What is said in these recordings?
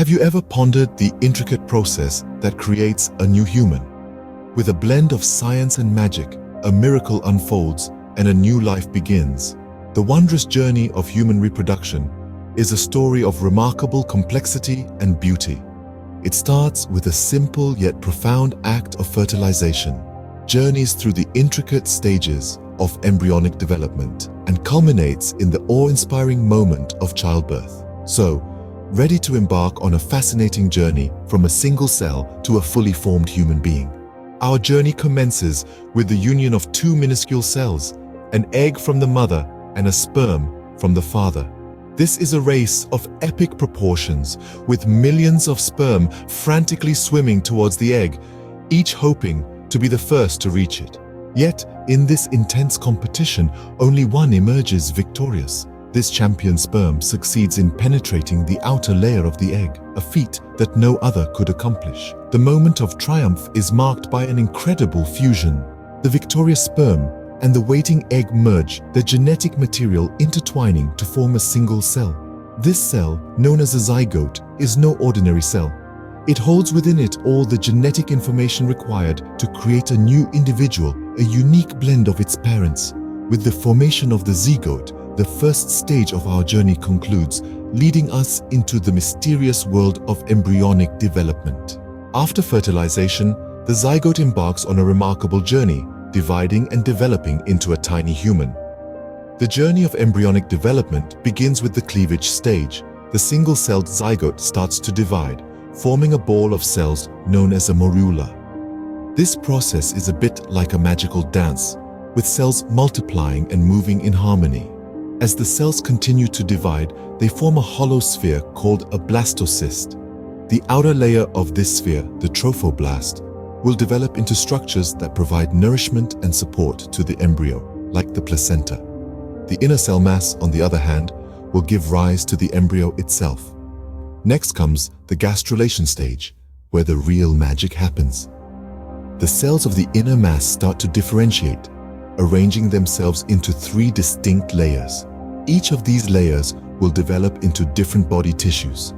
Have you ever pondered the intricate process that creates a new human? With a blend of science and magic, a miracle unfolds and a new life begins. The wondrous journey of human reproduction is a story of remarkable complexity and beauty. It starts with a simple yet profound act of fertilization, journeys through the intricate stages of embryonic development, and culminates in the awe-inspiring moment of childbirth. So, ready to embark on a fascinating journey from a single cell to a fully formed human being. Our journey commences with the union of two minuscule cells, an egg from the mother and a sperm from the father. This is a race of epic proportions, with millions of sperm frantically swimming towards the egg, each hoping to be the first to reach it. Yet, in this intense competition, only one emerges victorious. This champion sperm succeeds in penetrating the outer layer of the egg, a feat that no other could accomplish. The moment of triumph is marked by an incredible fusion. The victorious sperm and the waiting egg merge, their genetic material intertwining to form a single cell. This cell, known as a zygote, is no ordinary cell. It holds within it all the genetic information required to create a new individual, a unique blend of its parents. With the formation of the zygote, the first stage of our journey concludes, leading us into the mysterious world of embryonic development. After fertilization, the zygote embarks on a remarkable journey, dividing and developing into a tiny human. The journey of embryonic development begins with the cleavage stage. The single-celled zygote starts to divide, forming a ball of cells known as a morula. This process is a bit like a magical dance, with cells multiplying and moving in harmony. As the cells continue to divide, they form a hollow sphere called a blastocyst. The outer layer of this sphere, the trophoblast, will develop into structures that provide nourishment and support to the embryo, like the placenta. The inner cell mass, on the other hand, will give rise to the embryo itself. Next comes the gastrulation stage, where the real magic happens. The cells of the inner mass start to differentiate, arranging themselves into three distinct layers. Each of these layers will develop into different body tissues.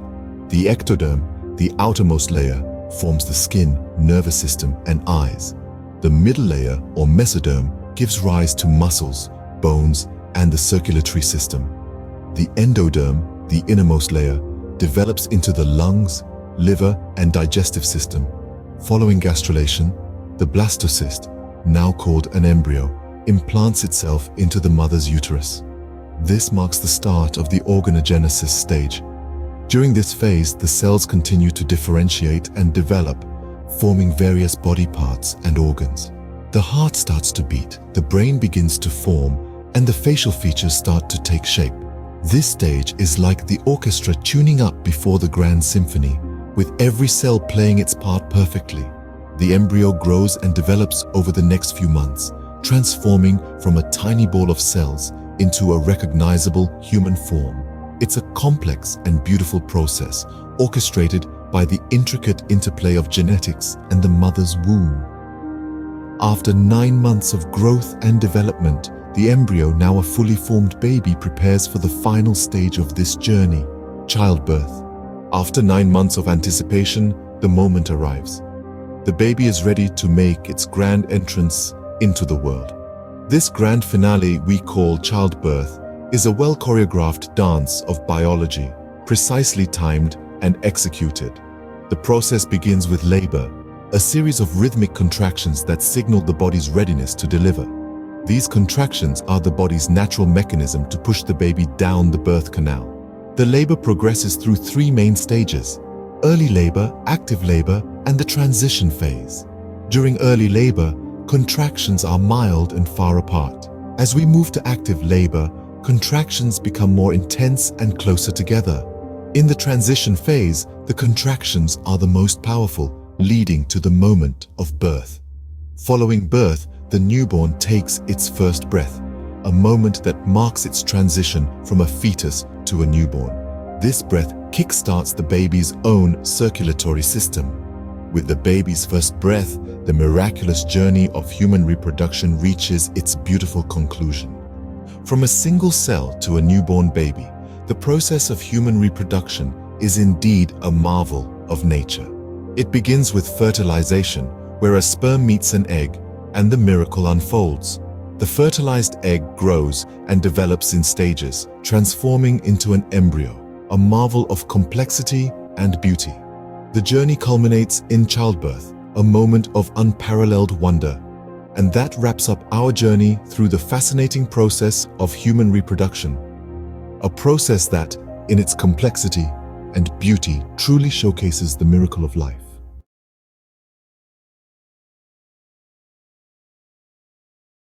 The ectoderm, the outermost layer, forms the skin, nervous system, and eyes. The middle layer, or mesoderm, gives rise to muscles, bones, and the circulatory system. The endoderm, the innermost layer, develops into the lungs, liver, and digestive system. Following gastrulation, the blastocyst, now called an embryo, implants itself into the mother's uterus. This marks the start of the organogenesis stage. During this phase, the cells continue to differentiate and develop, forming various body parts and organs. The heart starts to beat, the brain begins to form, and the facial features start to take shape. This stage is like the orchestra tuning up before the grand symphony, with every cell playing its part perfectly. The embryo grows and develops over the next few months, transforming from a tiny ball of cells into a recognizable human form. It's a complex and beautiful process, orchestrated by the intricate interplay of genetics and the mother's womb. After 9 months of growth and development, the embryo, now a fully formed baby, prepares for the final stage of this journey, childbirth. After 9 months of anticipation, the moment arrives. The baby is ready to make its grand entrance into the world. This grand finale we call childbirth is a well-choreographed dance of biology, precisely timed and executed. The process begins with labor, a series of rhythmic contractions that signal the body's readiness to deliver. These contractions are the body's natural mechanism to push the baby down the birth canal. The labor progresses through 3 main stages: early labor, active labor, and the transition phase. During early labor, contractions are mild and far apart. As we move to active labor, contractions become more intense and closer together. In the transition phase, the contractions are the most powerful, leading to the moment of birth. Following birth, the newborn takes its first breath, a moment that marks its transition from a fetus to a newborn. This breath kickstarts the baby's own circulatory system. With the baby's first breath, the miraculous journey of human reproduction reaches its beautiful conclusion. From a single cell to a newborn baby, the process of human reproduction is indeed a marvel of nature. It begins with fertilization, where a sperm meets an egg, and the miracle unfolds. The fertilized egg grows and develops in stages, transforming into an embryo, a marvel of complexity and beauty. The journey culminates in childbirth, a moment of unparalleled wonder. And that wraps up our journey through the fascinating process of human reproduction. A process that, in its complexity and beauty, truly showcases the miracle of life.